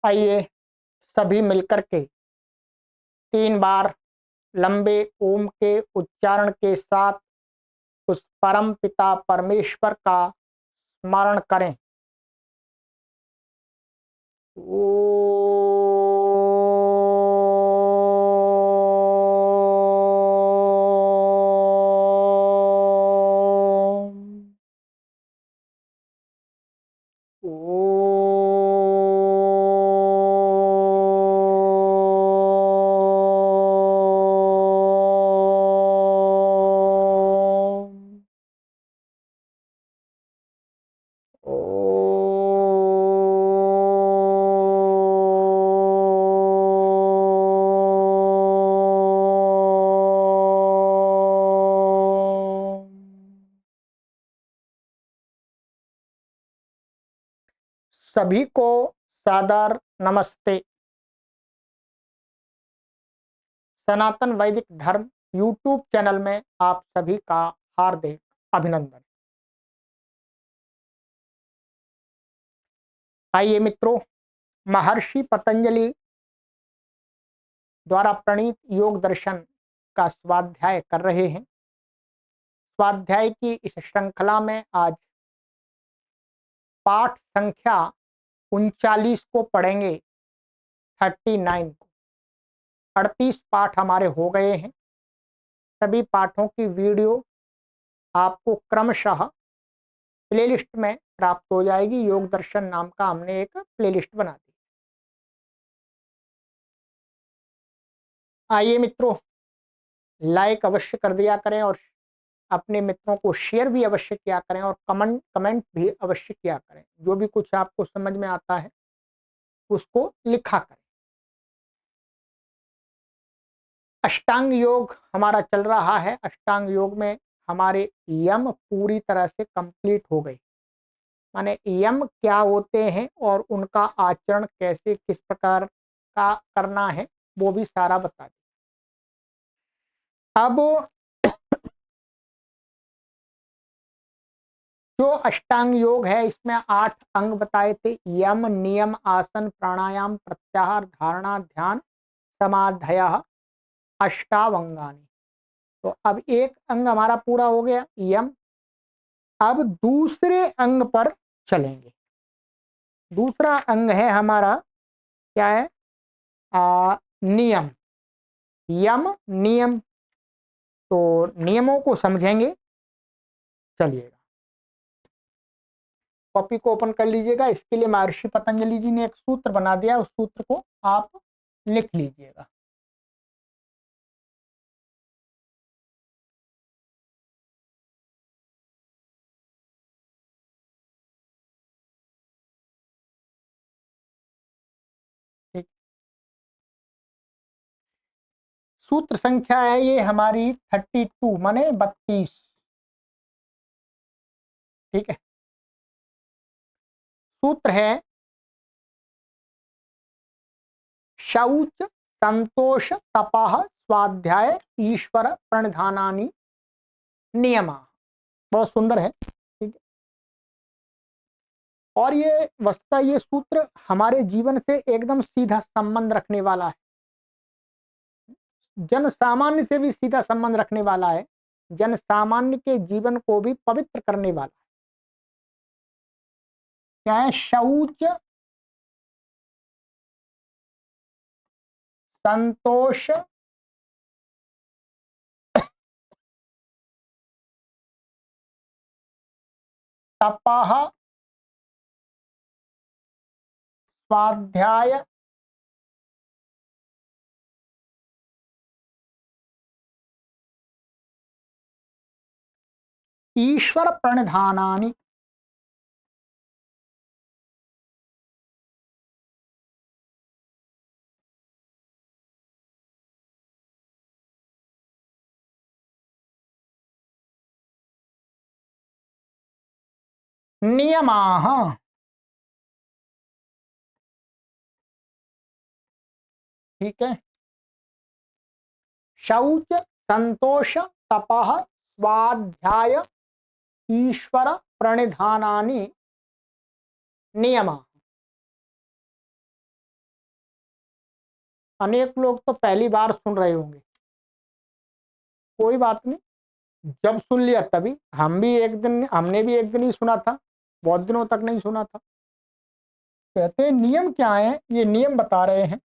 आइए सभी मिलकर के 3 बार लंबे ओम के उच्चारण के साथ उस परम पिता परमेश्वर का स्मरण करें। सभी को सादर नमस्ते। सनातन वैदिक धर्म यूट्यूब चैनल में आप सभी का हार्दिक अभिनंदन। आइए मित्रों, महर्षि पतंजलि द्वारा प्रणीत योग दर्शन का स्वाध्याय कर रहे हैं। स्वाध्याय की इस श्रृंखला में आज पाठ संख्या 39 को पढ़ेंगे। 39 को 38 पाठ हमारे हो गए हैं। सभी पाठों की वीडियो आपको क्रमशः प्लेलिस्ट में प्राप्त हो जाएगी। योग दर्शन नाम का हमने एक प्लेलिस्ट बना दी। आइए मित्रों, लाइक अवश्य कर दिया करें और अपने मित्रों को शेयर भी अवश्य किया करें और कमेंट भी अवश्य किया करें। जो भी कुछ आपको समझ में आता है उसको लिखा करें। अष्टांग योग हमारा चल रहा है। अष्टांग योग में हमारे यम पूरी तरह से कंप्लीट हो गए। माने यम क्या होते हैं और उनका आचरण कैसे किस प्रकार का करना है वो भी सारा बता दें। अब जो अष्टांग योग है इसमें 8 अंग बताए थे। यम, नियम, आसन, प्राणायाम, प्रत्याहार, धारणा, ध्यान, समाधय, अष्टावंगानी। तो अब एक अंग हमारा पूरा हो गया, यम। अब दूसरे अंग पर चलेंगे। दूसरा अंग है हमारा, क्या है? नियम। यम नियम, तो नियमों को समझेंगे। चलिएगा, कॉपी को ओपन कर लीजिएगा। इसके लिए महर्षि पतंजलि जी ने एक सूत्र बना दिया, उस सूत्र को आप लिख लीजिएगा। ठीक, सूत्र संख्या है ये हमारी 32 माने 32। ठीक है, सूत्र है शौच, संतोष, तपः, स्वाध्याय, ईश्वर प्रणिधानानि नियमा। बहुत सुंदर है। ठीक है, और ये वस्तुतः ये सूत्र हमारे जीवन से एकदम सीधा संबंध रखने वाला है। जन सामान्य से भी सीधा संबंध रखने वाला है। जन सामान्य के जीवन को भी पवित्र करने वाला है। क्या है? शौच, संतोष, तपः, स्वाध्याय, ईश्वर प्रणिधानानि। नियमाः। ठीक है, शौच, संतोष, तपः, स्वाध्याय, ईश्वर प्रणिधानानि नियमाः। अनेक लोग तो पहली बार सुन रहे होंगे, कोई बात नहीं, जब सुन लिया तभी। हमने भी एक दिन ही सुना था, बहुत दिनों तक नहीं सुना था। कहते हैं नियम क्या है, ये नियम बता रहे हैं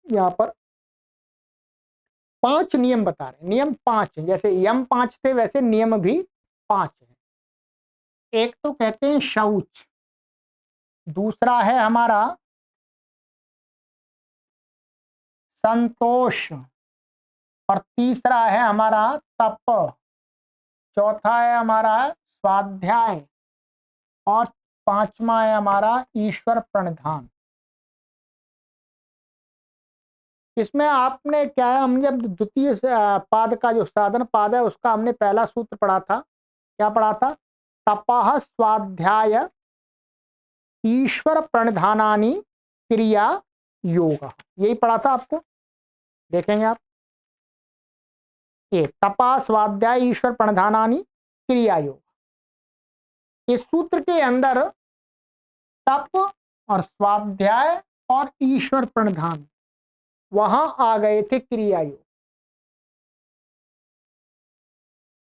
यहाँ पर। 5 नियम बता रहे हैं, नियम 5 हैं, जैसे यम 5 थे वैसे नियम भी 5 हैं। एक तो कहते हैं शौच, दूसरा है हमारा संतोष, और तीसरा है हमारा तप, चौथा है हमारा स्वाध्याय, और पांचवा है हमारा ईश्वर प्रणिधान। इसमें आपने क्या है, हम जब द्वितीय पाद का जो साधन पाद है उसका हमने पहला सूत्र पढ़ा था, क्या पढ़ा था? तपः स्वाध्याय ईश्वर प्रणिधानानि क्रिया योग, यही पढ़ा था आपको, देखेंगे आप। ये तपा स्वाध्याय ईश्वर प्रणिधानानि क्रिया योग, इस सूत्र के अंदर तप और स्वाध्याय और ईश्वर प्रणिधान वहां आ गए थे क्रिया योग।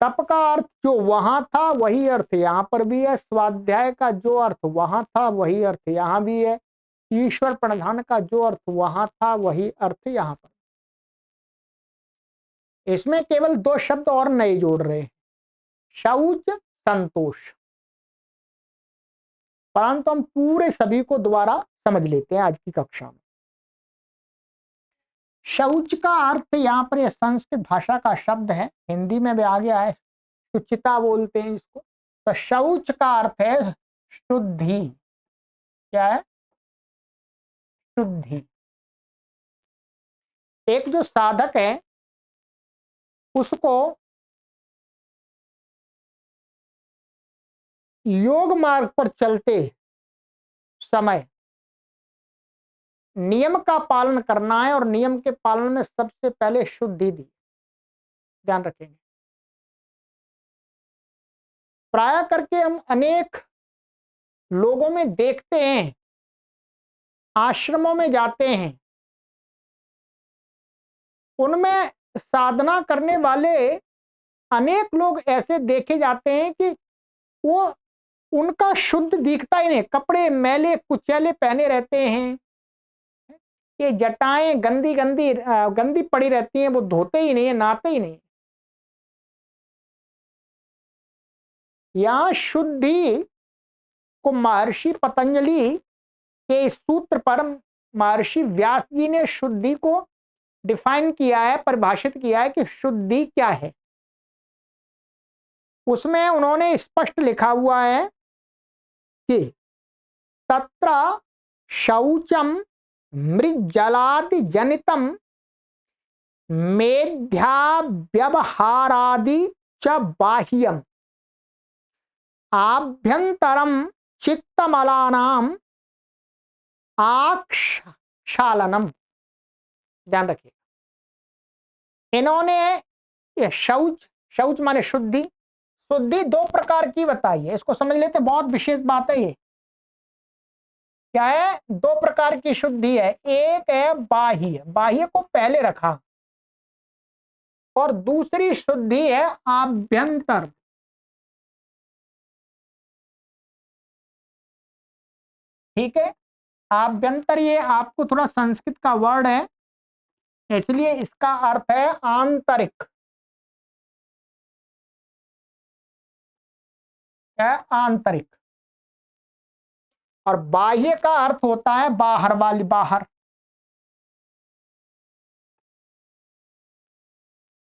तप का अर्थ जो वहां था वही अर्थ यहां पर भी है, स्वाध्याय का जो अर्थ वहां था वही अर्थ यहां भी है, ईश्वर प्रणिधान का जो अर्थ वहां था वही अर्थ यहां पर। इसमें केवल 2 शब्द और नए जोड़ रहे हैं, शौच, संतोष, परंतु हम पूरे सभी को दोबारा समझ लेते हैं आज की कक्षा में। शौच का अर्थ यहाँ पर यह संस्कृत भाषा का शब्द है, हिंदी में भी आ गया है, शुचिता बोलते हैं इसको। तो शौच का अर्थ है शुद्धि, क्या है? शुद्धि। एक जो साधक है उसको योग मार्ग पर चलते समय नियम का पालन करना है, और नियम के पालन में सबसे पहले शुद्धि दी, ध्यान रखेंगे। प्राय करके हम अनेक लोगों में देखते हैं, आश्रमों में जाते हैं, उनमें साधना करने वाले अनेक लोग ऐसे देखे जाते हैं कि वो उनका शुद्ध दिखता ही नहीं, कपड़े मैले कुचैले पहने रहते हैं, ये जटाएं गंदी गंदी गंदी पड़ी रहती हैं, वो धोते ही नहीं है, नहाते ही नहीं। यहां शुद्धि को महर्षि पतंजलि के इस सूत्र पर महर्षि व्यास जी ने शुद्धि को डिफाइन किया है, परिभाषित किया है कि शुद्धि क्या है। उसमें उन्होंने स्पष्ट लिखा हुआ है कि तत्र शौचम मृज्जलादि जनितम मेध्याव्यवहारादि च बाह्यम आभ्यंतरम चित्तमलानाम आक्षालनम, ध्यान रखिए। इन्होंने ये शौच माने शुद्धि, शुद्धि 2 प्रकार की बताई है, इसको समझ लेते, बहुत विशेष बात है ये। क्या है? 2 प्रकार की शुद्धि है, एक है बाह्य, बाह्य को पहले रखा, और दूसरी शुद्धि है आभ्यंतर। ठीक है, आभ्यंतर ये आपको थोड़ा संस्कृत का वर्ड है, इसलिए इसका अर्थ है आंतरिक, क्या? आंतरिक। और बाह्य का अर्थ होता है बाहर वाली, बाहर।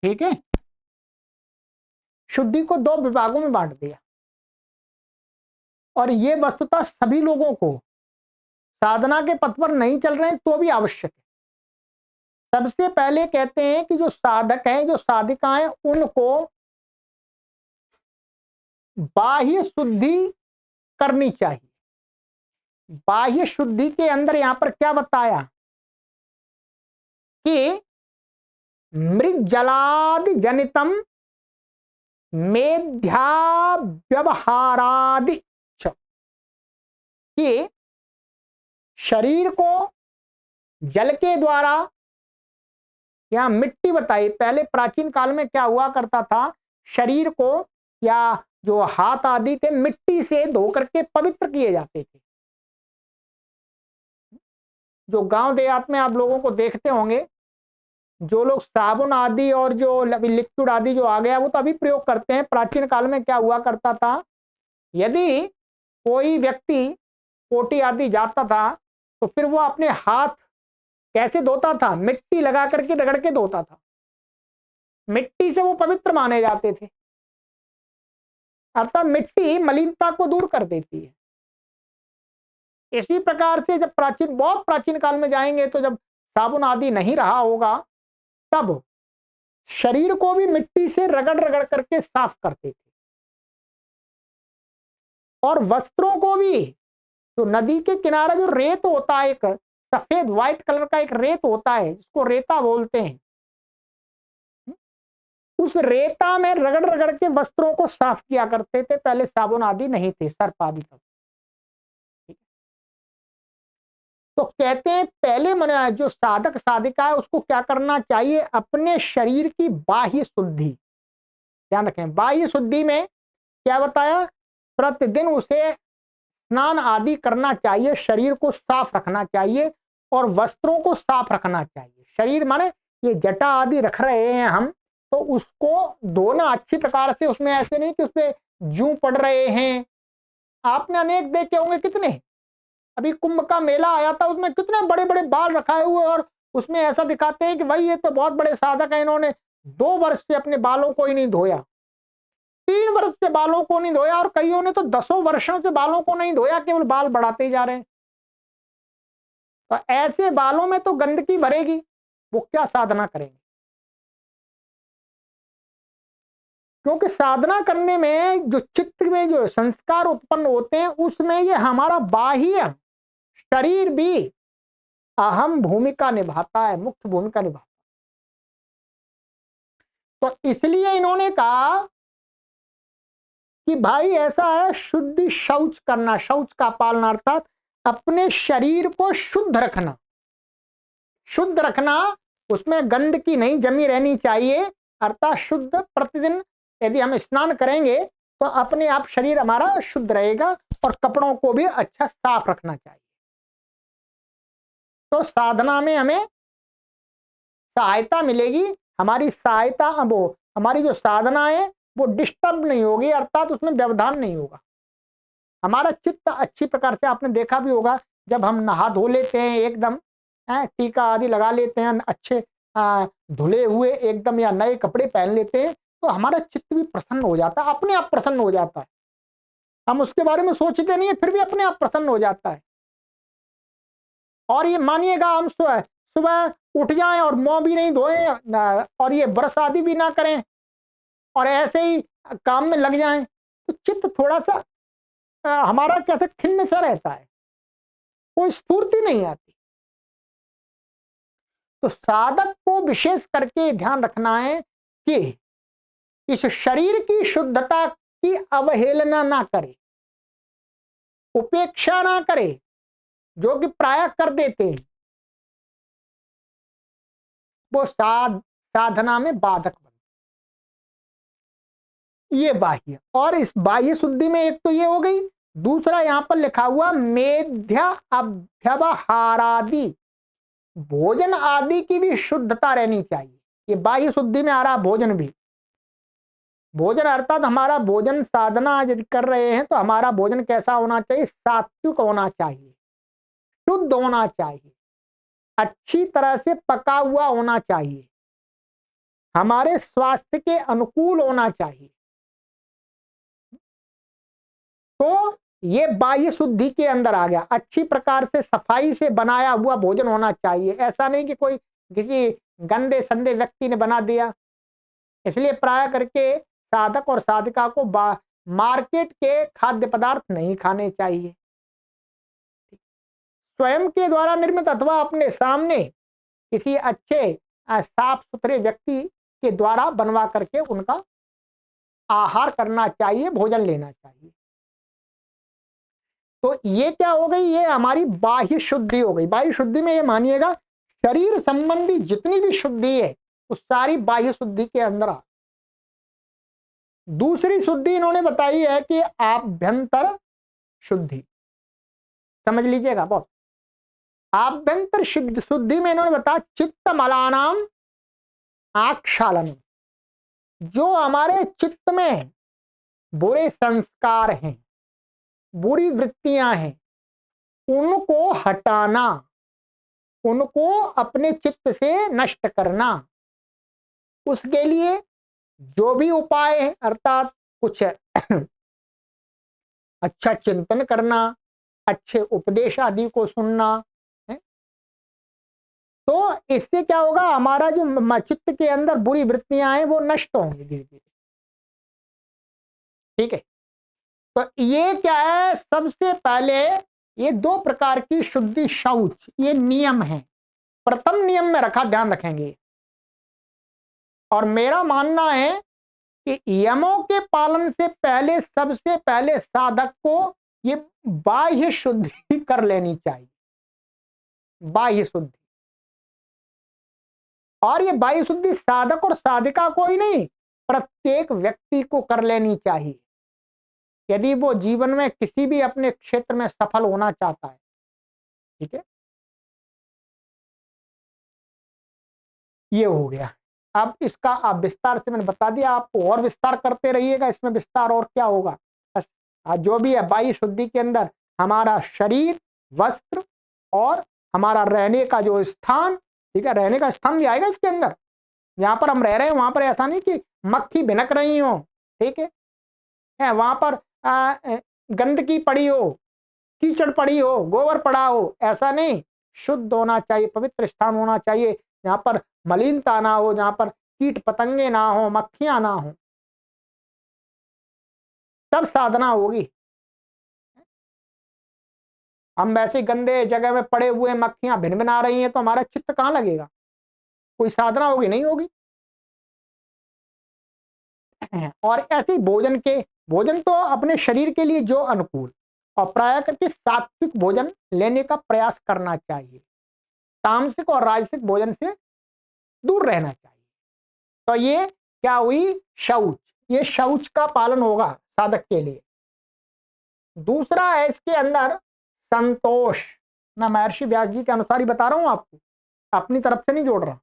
ठीक है, शुद्धि को 2 विभागों में बांट दिया, और ये वस्तुतः सभी लोगों को, साधना के पथ पर नहीं चल रहे हैं तो भी आवश्यक है। सबसे पहले कहते हैं कि जो साधक हैं, जो साधिकाएं, उनको बाह्य शुद्धि करनी चाहिए। बाह्य शुद्धि के अंदर यहां पर क्या बताया कि मृज्जलादि जनितम मेध्याव्यवहारादि, कि शरीर को जल के द्वारा यहाँ मिट्टी बताई। पहले प्राचीन काल में क्या हुआ करता था, शरीर को या जो हाथ आदि थे मिट्टी से धो करके पवित्र किए जाते थे। जो गांव देहात में आप लोगों को देखते होंगे, जो लोग साबुन आदि और जो लिक्विड आदि जो आ गया वो तो अभी प्रयोग करते हैं। प्राचीन काल में क्या हुआ करता था, यदि कोई व्यक्ति पोटी आदि जाता था तो फिर वो अपने हाथ कैसे धोता था, मिट्टी लगा करके रगड़ के धोता था। मिट्टी से वो पवित्र माने जाते थे। अर्थात मिट्टी मलिनता को दूर कर देती है। इसी प्रकार से जब बहुत प्राचीन काल में जाएंगे तो जब साबुन आदि नहीं रहा होगा, तब शरीर को भी मिट्टी से रगड़ रगड़ करके साफ करते थे। और वस्त्रों को भी, तो नदी के किनारे जो रेत होता है, एक सफेद व्हाइट कलर का एक रेत होता है जिसको रेता बोलते हैं, उस रेता में रगड़ रगड़ के वस्त्रों को साफ किया करते थे। पहले साबुन आदि नहीं थे, सर्फ आदि तब। तो कहते हैं पहले मन जो साधक साधिका है उसको क्या करना चाहिए, अपने शरीर की बाह्य शुद्धि। ध्यान रखें, बाह्य शुद्धि में क्या बताया, प्रतिदिन उसे स्नान आदि करना चाहिए, शरीर को साफ रखना चाहिए और वस्त्रों को साफ रखना चाहिए। शरीर माने ये जटा आदि रख रहे हैं हम, तो उसको धोना अच्छी प्रकार से। उसमें ऐसे नहीं कि उसमें जू पड़ रहे हैं। आपने अनेक देखे होंगे, कितने अभी कुंभ का मेला आया था, उसमें कितने बड़े बड़े बाल रखाए हुए और उसमें ऐसा दिखाते हैं कि भाई ये तो बहुत बड़े साधक है, इन्होंने 2 वर्ष से अपने बालों को ही नहीं धोया, 3 वर्ष से बालों को नहीं धोया, और कईयों ने तो 10 वर्षों से बालों को नहीं धोया, केवल बाल बढ़ाते ही जा रहे हैं। तो ऐसे बालों में तो गंदगी भरेगी, वो क्या साधना करेंगे। क्योंकि साधना करने में जो चित्त में जो संस्कार उत्पन्न होते हैं, उसमें ये हमारा बाह्य शरीर भी अहम भूमिका निभाता है, मुख्य भूमिका निभाता है। तो इसलिए इन्होंने कहा कि भाई ऐसा है, शुद्धि शौच करना, शौच का पालना, अर्थात अपने शरीर को शुद्ध रखना। शुद्ध रखना, उसमें गंदगी नहीं जमी रहनी चाहिए, अर्थात शुद्ध। प्रतिदिन यदि हम स्नान करेंगे तो अपने आप शरीर हमारा शुद्ध रहेगा और कपड़ों को भी अच्छा साफ रखना चाहिए। तो साधना में हमें सहायता मिलेगी। हमारी सहायता, वो हमारी जो साधना है वो डिस्टर्ब नहीं होगी, अर्थात उसमें व्यवधान नहीं होगा। हमारा चित्त अच्छी प्रकार से, आपने देखा भी होगा, जब हम नहा धो लेते हैं एकदम, टीका आदि लगा लेते हैं, अच्छे धुले हुए एकदम या नए कपड़े पहन लेते हैं, तो हमारा चित्त भी प्रसन्न हो जाता है, अपने आप प्रसन्न हो जाता है। हम उसके बारे में सोचते नहीं है, फिर भी अपने आप प्रसन्न हो जाता है। और ये मानिएगा, हम सुबह उठ जाएं और मुंह भी नहीं धोएं और ये ब्रश आदि भी ना करें और ऐसे ही काम में लग जाएं, तो चित्त थोड़ा सा हमारा कैसे खिन्न सा रहता है, कोई स्फूर्ति नहीं आती। तो साधक को विशेष करके ध्यान रखना है कि इस शरीर की शुद्धता की अवहेलना ना करे, उपेक्षा ना करे, जो कि प्रायः कर देते हैं, वो साधना में बाधक बने। ये बाह्य, और इस बाह्य शुद्धि में एक तो ये हो गई, दूसरा यहां पर लिखा हुआ मेध्या अभ्यवहारादि, भोजन आदि की भी शुद्धता रहनी चाहिए। ये बाह्य शुद्धि में आ रहा भोजन भी। भोजन अर्थात हमारा भोजन, साधना यदि कर रहे हैं तो हमारा भोजन कैसा होना चाहिए, सात्विक होना चाहिए, शुद्ध होना चाहिए, अच्छी तरह से पका हुआ होना चाहिए, हमारे स्वास्थ्य के अनुकूल होना चाहिए। तो ये बाह्य शुद्धि के अंदर आ गया। अच्छी प्रकार से सफाई से बनाया हुआ भोजन होना चाहिए, ऐसा नहीं कि कोई किसी गंदे संदे व्यक्ति ने बना दिया। इसलिए प्राय करके साधक और साधिका को मार्केट के खाद्य पदार्थ नहीं खाने चाहिए। स्वयं के द्वारा निर्मित अथवा अपने सामने किसी अच्छे साफ सुथरे व्यक्ति के द्वारा बनवा करके उनका आहार करना चाहिए, भोजन लेना चाहिए। तो ये क्या हो गई, ये हमारी बाह्य शुद्धि हो गई। बाह्य शुद्धि में ये मानिएगा, शरीर संबंधी जितनी भी शुद्धि है उस सारी बाह्य शुद्धि के अंदर आ। दूसरी शुद्धि इन्होंने बताई है कि आभ्यंतर शुद्धि, समझ लीजिएगा बहुत। आभ्यंतर शुद्धि में इन्होंने बताया चित्त मलानाम आक्षालन, जो हमारे चित्त में बुरे संस्कार हैं, बुरी वृत्तियां हैं, उनको हटाना, उनको अपने चित्त से नष्ट करना। उसके लिए जो भी उपाय है, अर्थात कुछ अच्छा चिंतन करना, अच्छे उपदेश आदि को सुनना है, तो इससे क्या होगा, हमारा जो चित्त के अंदर बुरी वृत्तियां हैं वो नष्ट होंगी धीरे धीरे। ठीक है, तो ये क्या है, सबसे पहले ये दो प्रकार की शुद्धि शौच, ये नियम है, प्रथम नियम में रखा, ध्यान रखेंगे। और मेरा मानना है कि यमों के पालन से पहले सबसे पहले साधक को ये बाह्य शुद्धि कर लेनी चाहिए, बाह्य शुद्धि। और ये बाह्य शुद्धि साधक और साधिका को ही नहीं, प्रत्येक व्यक्ति को कर लेनी चाहिए, यदि वो जीवन में किसी भी अपने क्षेत्र में सफल होना चाहता है। ठीक है, ये हो गया। अब इसका आप विस्तार से मैंने बता दिया, आप और विस्तार करते रहिएगा, इसमें विस्तार और क्या होगा। बस जो भी है बाह्य शुद्धि के अंदर हमारा शरीर, वस्त्र और हमारा रहने का जो स्थान, ठीक है, रहने का स्थान भी आएगा इसके अंदर। जहां पर हम रह रहे हैं वहां पर ऐसा नहीं कि मक्खी भिनक रही हो, ठीक है, वहां पर गंदगी पड़ी हो, कीचड़ पड़ी हो, गोबर पड़ा हो, ऐसा नहीं। शुद्ध होना चाहिए, पवित्र स्थान होना चाहिए, जहां पर मलिनता ना हो, जहां पर कीट पतंगे ना हो, मक्खियां ना हो, तब साधना होगी। हम वैसे गंदे जगह में पड़े हुए मक्खियां भिनभिना रही हैं तो हमारा चित्त कहां लगेगा, कोई साधना होगी, नहीं होगी। और ऐसे ही भोजन तो अपने शरीर के लिए जो अनुकूल, और प्राय करके सात्विक भोजन लेने का प्रयास करना चाहिए, तामसिक और राजसिक भोजन से दूर रहना चाहिए। तो ये क्या हुई, शौच, ये शौच का पालन होगा साधक के लिए। दूसरा है इसके अंदर संतोष। मैं महर्षि व्यास जी के अनुसार ही बता रहा हूं आपको, अपनी तरफ से नहीं जोड़ रहा,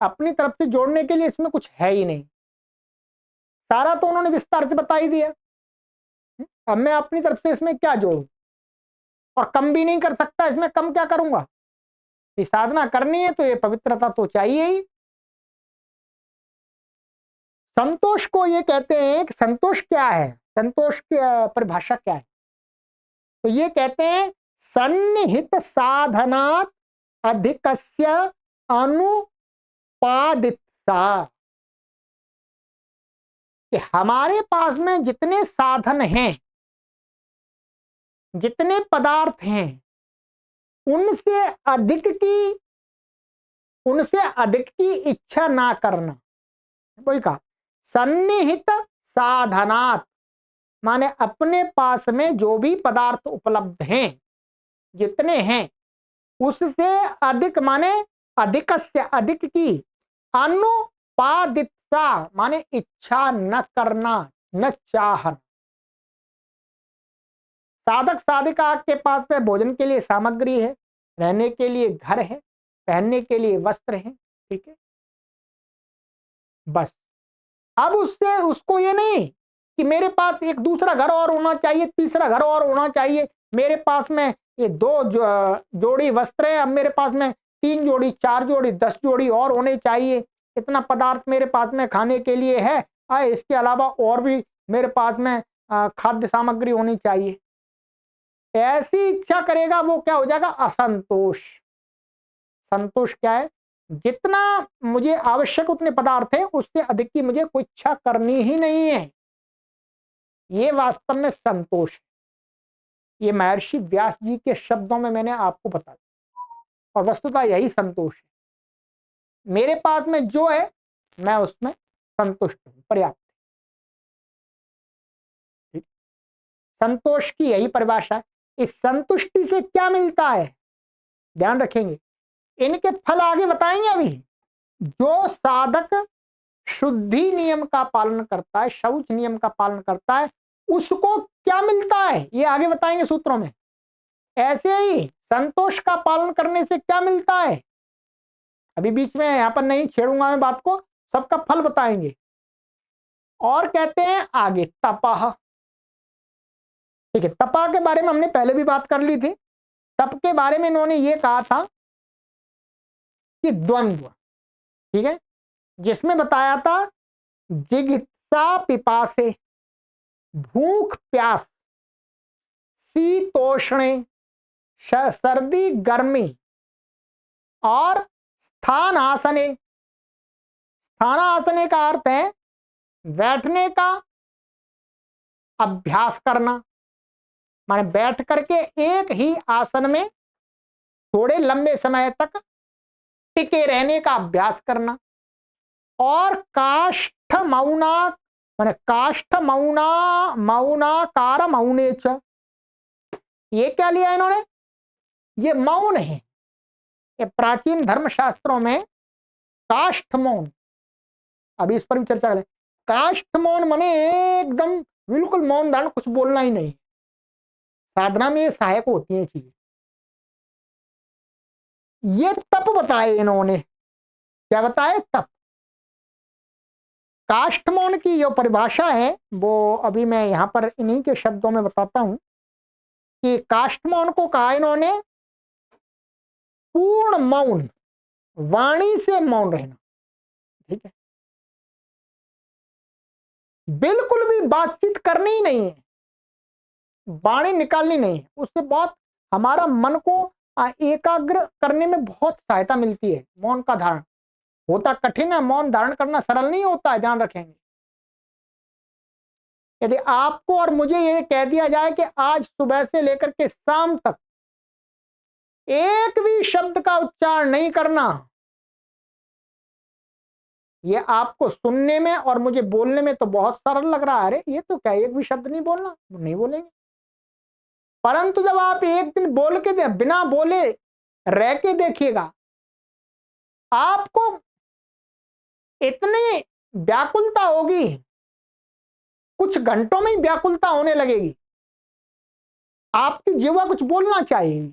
अपनी तरफ से जोड़ने के लिए इसमें कुछ है ही नहीं, सारा तो उन्होंने विस्तार से बता ही दिया। अब मैं अपनी तरफ से इसमें क्या जोड़ूं, और कम भी नहीं कर सकता, इसमें कम क्या करूंगा। ये साधना करनी है तो ये पवित्रता तो चाहिए ही। संतोष को ये कहते हैं कि संतोष क्या है, संतोष की परिभाषा क्या है, तो ये कहते हैं सन्निहित साधनात् अधिकस्य अनुपादितसा, कि हमारे पास में जितने साधन हैं, जितने पदार्थ हैं, उनसे अधिक की इच्छा ना करना। वही कहा, सन्निहित साधनात्, माने अपने पास में जो भी पदार्थ उपलब्ध हैं, जितने हैं, उससे अधिक, माने अधिक से अधिक की, अनुपादितता माने इच्छा न करना, न चाहना। साधक साधिका के पास में भोजन के लिए सामग्री है, रहने के लिए घर है, पहनने के लिए वस्त्र है, ठीक है, बस। अब उससे उसको ये नहीं कि मेरे पास एक दूसरा घर और होना चाहिए, तीसरा घर और होना चाहिए, मेरे पास में ये जोड़ी वस्त्र है, अब मेरे पास में 3 जोड़ी, 4 जोड़ी, 10 जोड़ी और होने चाहिए, इतना पदार्थ मेरे पास में खाने के लिए है, इसके अलावा और भी मेरे पास में खाद्य सामग्री होनी चाहिए। ऐसी इच्छा करेगा वो क्या हो जाएगा, असंतोष। संतोष क्या है, जितना मुझे आवश्यक उतने पदार्थ है, उससे अधिक की मुझे कोई इच्छा करनी ही नहीं है, ये वास्तव में संतोष है। ये महर्षि व्यास जी के शब्दों में मैंने आपको बता दिया, और वस्तुतः यही संतोष है। मेरे पास में जो है मैं उसमें संतुष्ट हूं, पर्याप्त। संतोष की यही परिभाषा है। इस संतुष्टि से क्या मिलता है, ध्यान रखेंगे, इनके फल आगे बताएंगे अभी, जो साधक शुद्धि नियम का पालन करता है, शौच नियम का पालन करता है, उसको क्या मिलता है ये आगे बताएंगे सूत्रों में। ऐसे ही संतोष का पालन करने से क्या मिलता है, अभी बीच में यहां पर नहीं छेड़ूंगा मैं बात को, सबका फल बताएंगे। और कहते हैं आगे तपह। ठीक है, तपा के बारे में हमने पहले भी बात कर ली थी। तप के बारे में इन्होंने ये कहा था कि द्वंद्व, ठीक है, जिसमें बताया था जिज्ञासा पिपासे, भूख प्यास, शीतोष्णे, सर्दी गर्मी, और स्थान आसने। स्थान आसने का अर्थ है बैठने का अभ्यास करना, माने बैठ करके एक ही आसन में थोड़े लंबे समय तक टिके रहने का अभ्यास करना। और काष्ठ मौना, माने काष्ठ मौना, मौनाकार मौने च, ये क्या लिया इन्होंने, ये मौन है। ये प्राचीन धर्मशास्त्रों में काष्ठ मौन, अभी इस पर भी चर्चा करें। काष्ठ मौन माने एकदम बिल्कुल मौन धारण, कुछ बोलना ही नहीं। साधना में ये सहायक होती है चीजें। ये तप बताए इन्होंने, क्या बताए, तप। काष्ठ मौन की जो परिभाषा है वो अभी मैं यहां पर इन्हीं के शब्दों में बताता हूं कि काष्ठ मौन को कहा इन्होंने पूर्ण मौन, वाणी से मौन रहना। ठीक है, बिल्कुल भी बातचीत करनी ही नहीं है, वाणी निकालनी नहीं है, उससे बहुत हमारा मन को एकाग्र करने में बहुत सहायता मिलती है। मौन का धारण होता कठिन है, मौन धारण करना सरल नहीं होता है, ध्यान रखेंगे। यदि आपको और मुझे ये कह दिया जाए कि आज सुबह से लेकर के शाम तक एक भी शब्द का उच्चारण नहीं करना, ये आपको सुनने में और मुझे बोलने में तो बहुत सरल लग रहा है, अरे ये तो क्या एक भी शब्द नहीं बोलना, नहीं बोलेंगे। परंतु जब आप एक दिन बोल के दे, बिना बोले रह के देखिएगा, आपको इतनी व्याकुलता होगी, कुछ घंटों में ही व्याकुलता होने लगेगी, आपकी जीवा कुछ बोलना चाहिए।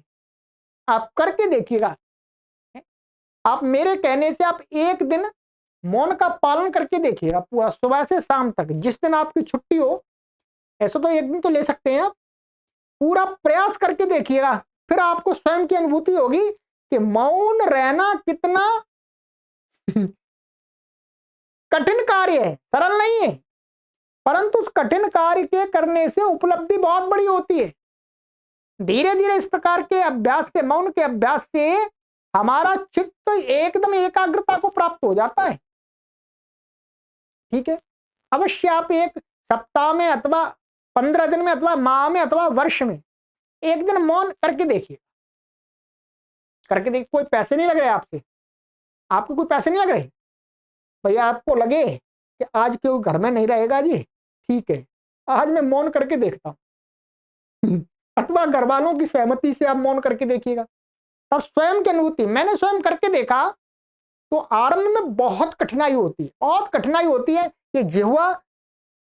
आप करके देखिएगा, आप मेरे कहने से आप एक दिन मौन का पालन करके देखिएगा, पूरा सुबह से शाम तक, जिस दिन आपकी छुट्टी हो, ऐसा तो एक दिन तो ले सकते हैं आप, पूरा प्रयास करके देखिएगा, फिर आपको स्वयं की अनुभूति होगी कि मौन रहना कितना कठिन कार्य है, सरल नहीं है। परंतु उस कठिन कार्य के करने से उपलब्धि बहुत बड़ी होती है। धीरे धीरे इस प्रकार के अभ्यास से, मौन के अभ्यास से हमारा चित्त एकदम एकाग्रता को प्राप्त हो जाता है। ठीक है, अवश्य आप एक सप्ताह में अथवा 15 दिन में अथवा माह में अथवा वर्ष में एक दिन मौन करके देखिए, करके देखिए। कोई पैसे नहीं लग रहे आपसे, आपको कोई पैसे नहीं लग रहे भैया, आपको लगे कि आज क्यों घर में नहीं रहेगा जी, ठीक है आज मैं मौन करके देखता हूं अथवा घर वालों की सहमति से आप मौन करके देखिएगा, तब स्वयं की अनुभूति। मैंने स्वयं करके देखा तो आरंभ में बहुत कठिनाई होती है, बहुत कठिनाई होती है कि जिह्वा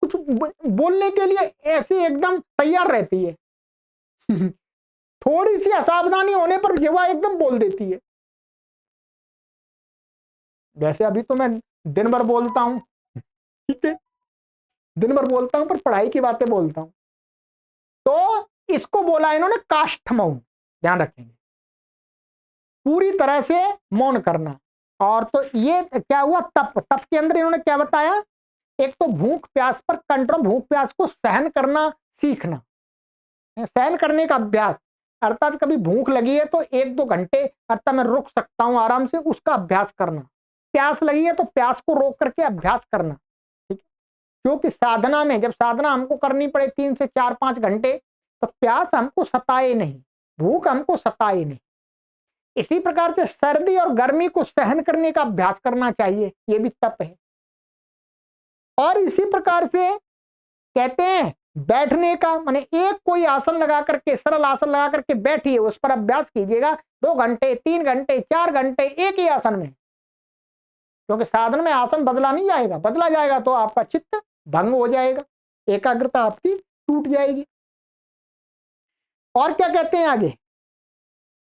कुछ बोलने के लिए ऐसे एकदम तैयार रहती है थोड़ी सी असावधानी होने पर जिह्वा एकदम बोल देती है। जैसे अभी तो मैं दिन भर बोलता हूं, ठीक है, दिन भर बोलता हूं पर पढ़ाई की बातें बोलता हूं, तो इसको बोला इन्होंने काष्ठ मौन। ध्यान रखेंगे, पूरी तरह से मौन करना। और तो ये क्या हुआ, तप। तप के अंदर इन्होंने क्या बताया, एक तो भूख प्यास पर कंट्रोल, भूख प्यास को सहन करना सीखना, सहन करने का अभ्यास, अर्थात कभी भूख लगी है तो 1-2 घंटे अर्थात मैं रुक सकता हूं आराम से, उसका अभ्यास करना। प्यास लगी है तो प्यास को रोक करके अभ्यास करना। ठीक है, क्योंकि साधना में जब साधना हमको करनी पड़े 3 से 4-5 घंटे, तो प्यास हमको सताए नहीं, भूख हमको सताए नहीं। इसी प्रकार से सर्दी और गर्मी को सहन करने का अभ्यास करना चाहिए, यह भी तप है। और इसी प्रकार से कहते हैं बैठने का, माने एक कोई आसन लगा करके, सरल आसन लगा करके बैठिए, उस पर अभ्यास कीजिएगा 2 घंटे 3 घंटे 4 घंटे एक ही आसन में, क्योंकि साधन में आसन बदला नहीं जाएगा, बदला जाएगा तो आपका चित्त भंग हो जाएगा, एकाग्रता आपकी टूट जाएगी। और क्या कहते हैं आगे,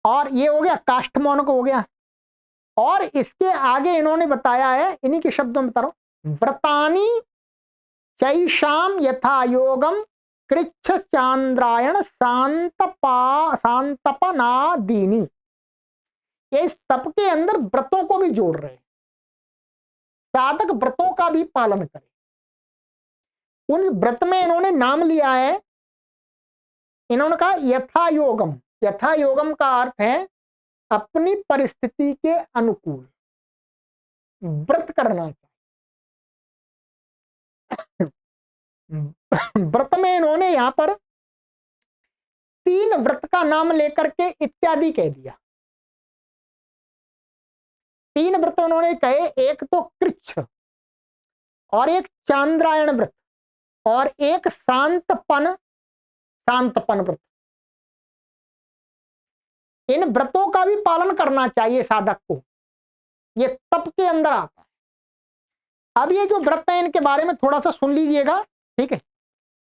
और ये हो गया काष्ठमौनक हो गया। और इसके आगे इन्होंने बताया है, इन्हीं के शब्दों में बता रहा हूं, व्रतानी चैषाम यथा योगम कृच्छ चांद्रायण सांतपनादीनी। इस तप के अंदर व्रतों को भी जोड़ रहे हैं, साधक व्रतों का भी पालन करे। उन व्रत में इन्होंने नाम लिया है, इन्होंने कहा यथा योगम। यथा योगम का अर्थ है अपनी परिस्थिति के अनुकूल व्रत करना चाहिए। व्रत में इन्होंने यहां पर 3 व्रत का नाम लेकर के इत्यादि कह दिया। 3 व्रत उन्होंने कहे, एक तो कृच्छ और एक चांद्रायण व्रत और एक शांतपन व्रत। इन व्रतों का भी पालन करना चाहिए साधक को, ये तप के अंदर आता है। अब ये जो व्रत है इनके बारे में थोड़ा सा सुन लीजिएगा, ठीक है।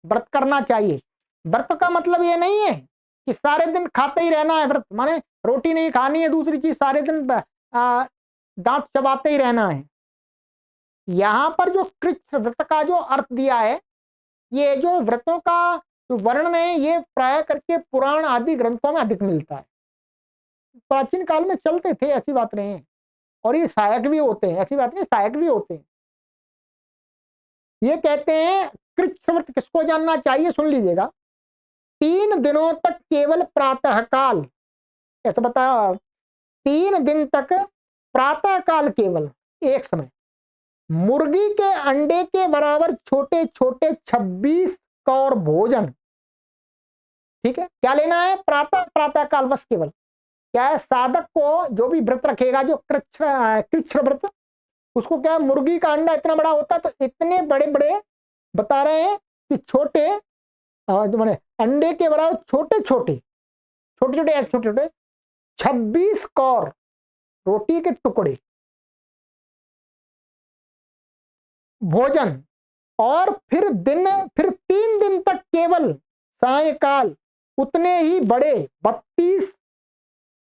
व्रत करना चाहिए, व्रत का मतलब ये नहीं है कि सारे दिन खाते ही रहना है। व्रत माने रोटी नहीं खानी है, दूसरी चीज सारे दिन दांत चबाते ही रहना है। यहां पर जो कृच्छ व्रत का जो अर्थ दिया है, ये जो व्रतों का जो वर्णन है, ये प्राय करके पुराण आदि ग्रंथों में अधिक मिलता है। प्राचीन काल में चलते थे, ऐसी बात नहीं है, और ये सहायक भी होते हैं, ऐसी बात नहीं, सहायक भी होते हैं। ये कहते हैं कृच्छ व्रत किसको जानना चाहिए, सुन लीजिएगा। 3 दिनों तक केवल प्रातः काल, ऐसा बताया, 3 दिन तक प्रातः काल केवल एक समय मुर्गी के अंडे के बराबर छोटे छोटे 26 कौर भोजन, ठीक है। क्या लेना है, प्रातः काल बस केवल। क्या है, साधक को जो भी व्रत रखेगा, जो कृच्छ व्रत, उसको क्या, मुर्गी का अंडा इतना बड़ा होता है, तो इतने बड़े बड़े बता रहे हैं कि छोटे माने अंडे के बराबर छोटे छोटे 26 कौर रोटी के टुकड़े भोजन, और फिर 3 दिन तक केवल सायकाल उतने ही बड़े 32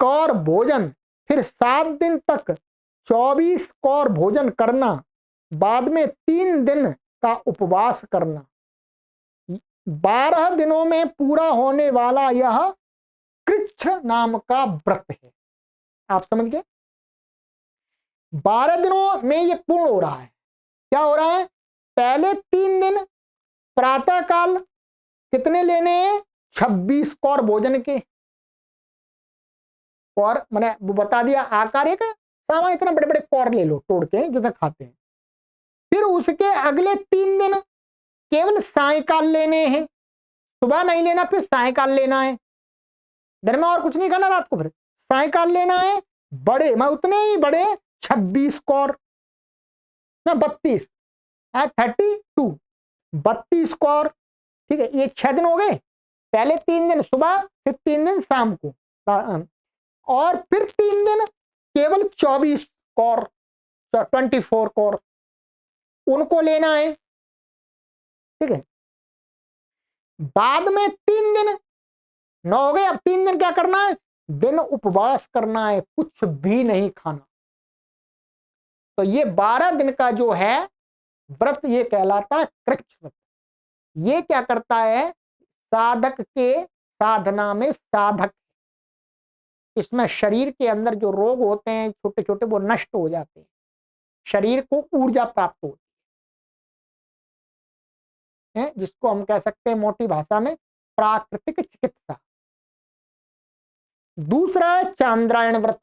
कौर भोजन, फिर 7 दिन तक 24 कौर भोजन करना, बाद में 3 दिन का उपवास करना। 12 दिनों में पूरा होने वाला यह कृच्छ नाम का व्रत है। आप समझ गए, 12 दिनों में ये पूर्ण हो रहा है। क्या हो रहा है, पहले 3 दिन प्रातः काल कितने लेने हैं, 26 कौर भोजन के, और मैंने वो बता दिया आकार एक सामान, इतना बड़े बड़े कौर ले लो तोड़ के जितना खाते हैं। फिर उसके अगले 3 दिन केवल सायकाल लेने हैं, सुबह नहीं लेना, फिर सायकाल लेना है, दिन में और कुछ नहीं खाना, रात को फिर सायकाल लेना है। बड़े मैं उतने ही बड़े 26 कौर ना 32 32 32 कौर, ठीक है। ये 6 दिन हो गए, पहले 3 दिन सुबह, फिर 3 दिन शाम को, और फिर 3 दिन केवल 24 कौर 24 कौर उनको लेना है, ठीक है। बाद में 3 दिन 9 हो गए, अब 3 दिन क्या करना है, दिन उपवास करना है, कुछ भी नहीं खाना। तो ये 12 दिन का जो है व्रत, ये कहलाता है कृच्छ व्रत। ये क्या करता है, साधक के साधना में साधक, इसमें शरीर के अंदर जो रोग होते हैं छोटे छोटे, वो नष्ट हो जाते हैं, शरीर को ऊर्जा प्राप्त होती है, जिसको हम कह सकते हैं मोटी भाषा में प्राकृतिक चिकित्सा। दूसरा है चांद्रायण व्रत।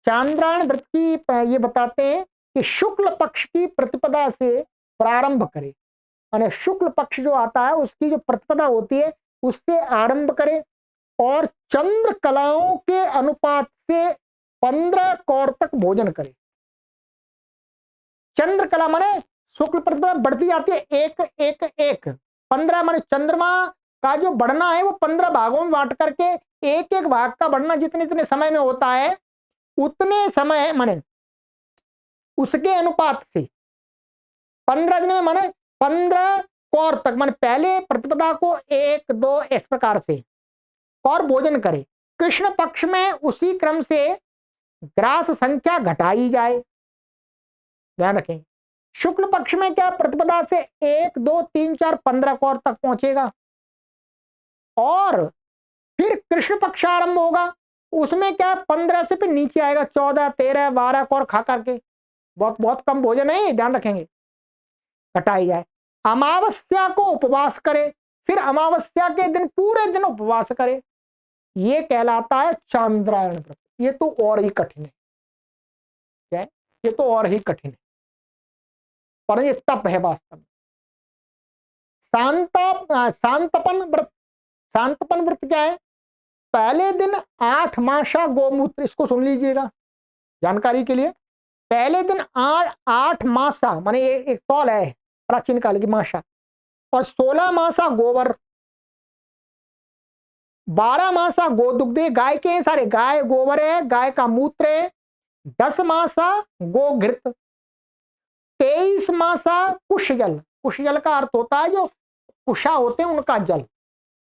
चांद्रायण व्रत की ये बताते हैं कि शुक्ल पक्ष की प्रतिपदा से प्रारंभ करे, यानी शुक्ल पक्ष जो आता है उसकी जो प्रतिपदा होती है उससे आरंभ करे, और चंद्र कलाओं के अनुपात से 15 कौर तक भोजन करे। चंद्र कला माने शुक्ल प्रतिपदा बढ़ती जाती है, एक एक एक 15 माने चंद्रमा का जो बढ़ना है वो 15 भागों में बांट करके एक एक भाग का बढ़ना जितने जितने समय में होता है, उतने समय माने उसके अनुपात से 15 दिन में माने 15 कौर तक, माने पहले प्रतिपदा को 1 2 इस प्रकार से और भोजन करे। कृष्ण पक्ष में उसी क्रम से ग्रास संख्या घटाई जाए, ध्यान रखें। शुक्ल पक्ष में क्या प्रतिपदा से 1 2 3 4 15 कौर तक पहुंचेगा, और फिर कृष्ण पक्ष आरंभ होगा, उसमें क्या 15 से फिर नीचे आएगा 14 13 12 कौर खा करके, बहुत बहुत कम भोजन है, ध्यान रखेंगे, घटाई जाए। अमावस्या को उपवास करे, फिर अमावस्या के दिन पूरे दिन उपवास करे, ये कहलाता है चांद्रायण व्रत। ये तो और ही कठिन है, क्या है? ये तो और ही कठिन है, पर ये तप है वास्तव में। शांतपन व्रत, शांतपन व्रत क्या है? पहले दिन 8 मासा गोमूत्र, इसको सुन लीजिएगा जानकारी के लिए। पहले दिन 8 मासा माने एक तौल है प्राचीन काल की मासा, और 16 मासा गोबर, 12 मासा गोदुग्धे, गाय के सारे, गाय गोबर है, गाय का मूत्र है, 10 मासा गोघृत, 23 मासा कुश जल। कुश जल का अर्थ होता है जो कुशा होते हैं उनका जल,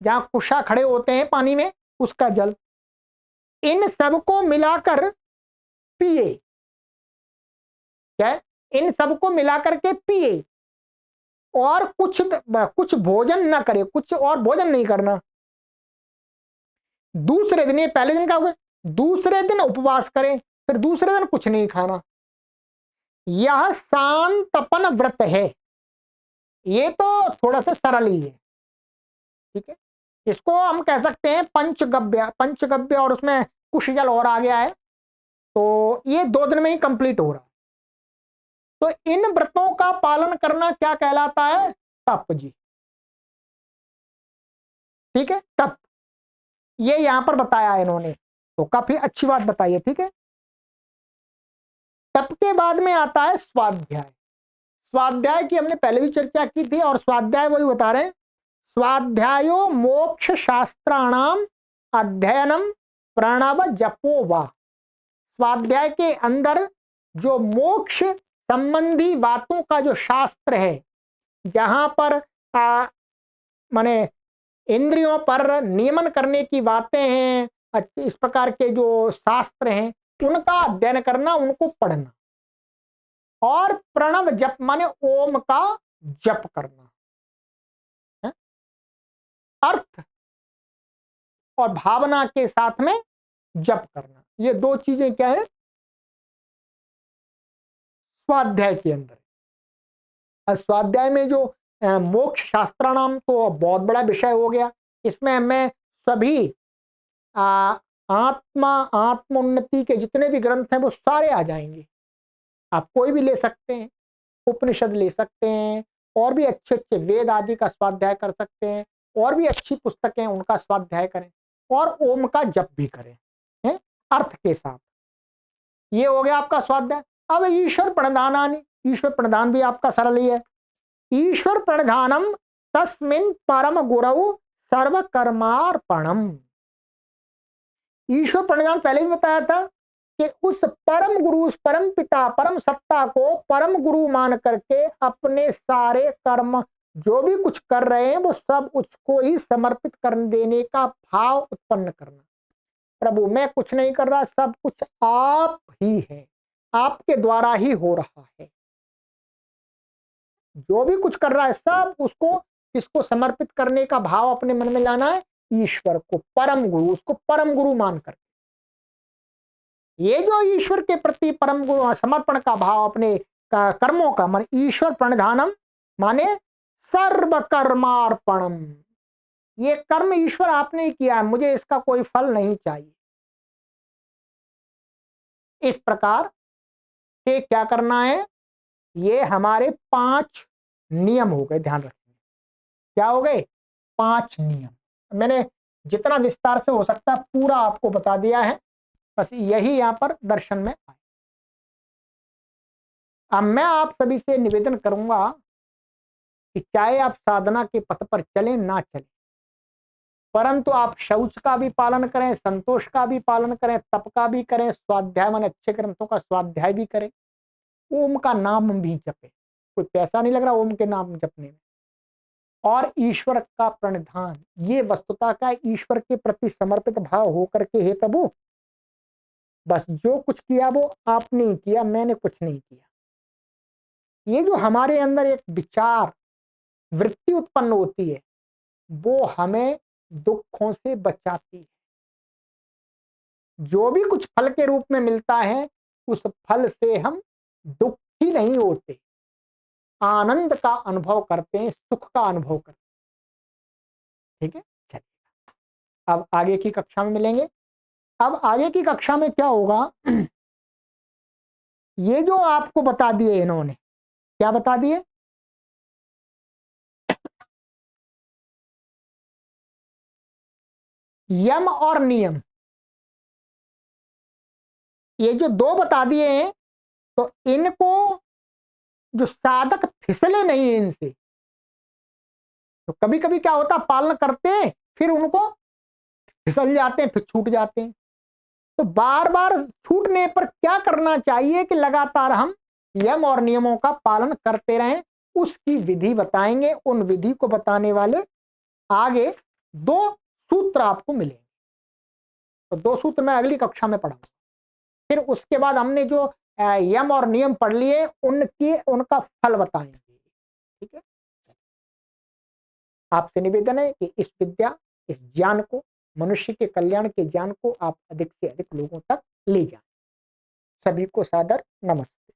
जहां कुशा खड़े होते हैं पानी में, उसका जल। इन सबको मिलाकर पिए, क्या? इन सबको मिलाकर के पिए, और कुछ भोजन ना करे, कुछ और भोजन नहीं करना। दूसरे दिन, ये पहले दिन का हो गया, दूसरे दिन उपवास करें, फिर दूसरे दिन कुछ नहीं खाना। यह शांतपन व्रत है। ये तो थोड़ा सा सरल ही है, ठीक है। इसको हम कह सकते हैं पंचगव्य, पंचगव्य, और उसमें कुछ जल और आ गया है, तो ये 2 दिन में ही कंप्लीट हो रहा। तो इन व्रतों का पालन करना क्या कहलाता है? तप जी, ठीक है, तप। ये यहां पर बताया है इन्होंने, तो काफी अच्छी बात बताई है, ठीक है। तप के बाद में आता है स्वाध्याय। स्वाध्याय की हमने पहले भी चर्चा की थी, और स्वाध्याय वही बता रहे हैं, स्वाध्यायो मोक्ष शास्त्राणाम अध्ययनम प्रणव जपो वा। स्वाध्याय के अंदर जो मोक्ष संबंधी बातों का जो शास्त्र है, जहां पर माने इंद्रियों पर नियमन करने की बातें हैं, इस प्रकार के जो शास्त्र हैं, उनका अध्ययन करना, उनको पढ़ना, और प्रणव जप माने ओम का जप करना है? अर्थ और भावना के साथ में जप करना, ये 2 चीजें क्या है स्वाध्याय के अंदर। और स्वाध्याय में जो मोक्ष शास्त्राणाम, तो बहुत बड़ा विषय हो गया। इसमें मैं सभी आत्मोन्नति के जितने भी ग्रंथ हैं वो सारे आ जाएंगे। आप कोई भी ले सकते हैं, उपनिषद ले सकते हैं, और भी अच्छे अच्छे वेद आदि का स्वाध्याय कर सकते हैं, और भी अच्छी पुस्तकें उनका स्वाध्याय करें, और ओम का जप भी करें, है? अर्थ के साथ। ये हो गया आपका स्वाध्याय। अब ईश्वर प्रणदानानि, ईश्वर प्रणदान भी आपका सरल ही है। ईश्वर प्रणधानम तस्मिन् परम गुरौ सर्वकर्मार्पणम। ईश्वर प्रणदान पहले भी बताया था कि उस परम गुरु, उस परम पिता, परम सत्ता को परम गुरु मान करके अपने सारे कर्म जो भी कुछ कर रहे हैं वो सब उसको ही समर्पित कर देने का भाव उत्पन्न करना। प्रभु मैं कुछ नहीं कर रहा, सब कुछ आप ही है, आपके द्वारा ही हो रहा है। जो भी कुछ कर रहा है सब उसको, किसको समर्पित करने का भाव अपने मन में लाना है? ईश्वर को, परम गुरु, उसको परम गुरु मानकर। ये जो ईश्वर के प्रति परम गुरु समर्पण का भाव, अपने कर्मों का मान, ईश्वर प्रणधानम माने सर्व कर्मार्पणम। ये कर्म ईश्वर आपने ही किया है, मुझे इसका कोई फल नहीं चाहिए। इस प्रकार से क्या करना है? ये हमारे 5 नियम हो गए, ध्यान रखिए। क्या हो गए? 5 नियम। मैंने जितना विस्तार से हो सकता है पूरा आपको बता दिया है, बस यही यहां पर दर्शन में आए। अब मैं आप सभी से निवेदन करूंगा कि चाहे आप साधना के पथ पर चलें ना चलें, परंतु आप शौच का भी पालन करें, संतोष का भी पालन करें, तप का भी करें, स्वाध्याय माने अच्छे ग्रंथों का स्वाध्याय भी करें, ओम का नाम भी जपे, कोई पैसा नहीं लग रहा ओम के नाम जपने में। और ईश्वर का प्रणिधान, ये वस्तुता का ईश्वर के प्रति समर्पित भाव होकर के, हे प्रभु बस जो कुछ किया वो आपने ही किया, मैंने कुछ नहीं किया। ये जो हमारे अंदर एक विचार वृत्ति उत्पन्न होती है, वो हमें दुखों से बचाती है। जो भी कुछ फल के रूप में मिलता है, उस फल से हम दुखी नहीं होते, आनंद का अनुभव करते हैं, सुख का अनुभव करते हैं। ठीक है, चलिए अब आगे की कक्षा में मिलेंगे। अब आगे की कक्षा में क्या होगा, ये जो आपको बता दिए इन्होंने, क्या बता दिए, यम और नियम, ये जो दो बता दिए हैं, तो इनको जो साधक फिसले नहीं इनसे, तो कभी कभी क्या होता, पालन करते हैं फिर उनको फिसल जाते हैं, फिर छूट जाते हैं। तो बार बार छूटने पर क्या करना चाहिए कि लगातार हम यम और नियमों का पालन करते रहें। उसकी विधि बताएंगे, उन विधि को बताने वाले आगे दो सूत्र आपको मिलेंगे। तो दो सूत्र मैं अगली कक्षा में पढ़ाऊंगा। फिर उसके बाद हमने जो यम और नियम पढ़ लिए, उनका फल बताएंगे। ठीक है, आपसे निवेदन है कि इस विद्या, इस ज्ञान को, मनुष्य के कल्याण के ज्ञान को आप अधिक से अधिक लोगों तक ले जाएं। सभी को सादर नमस्ते।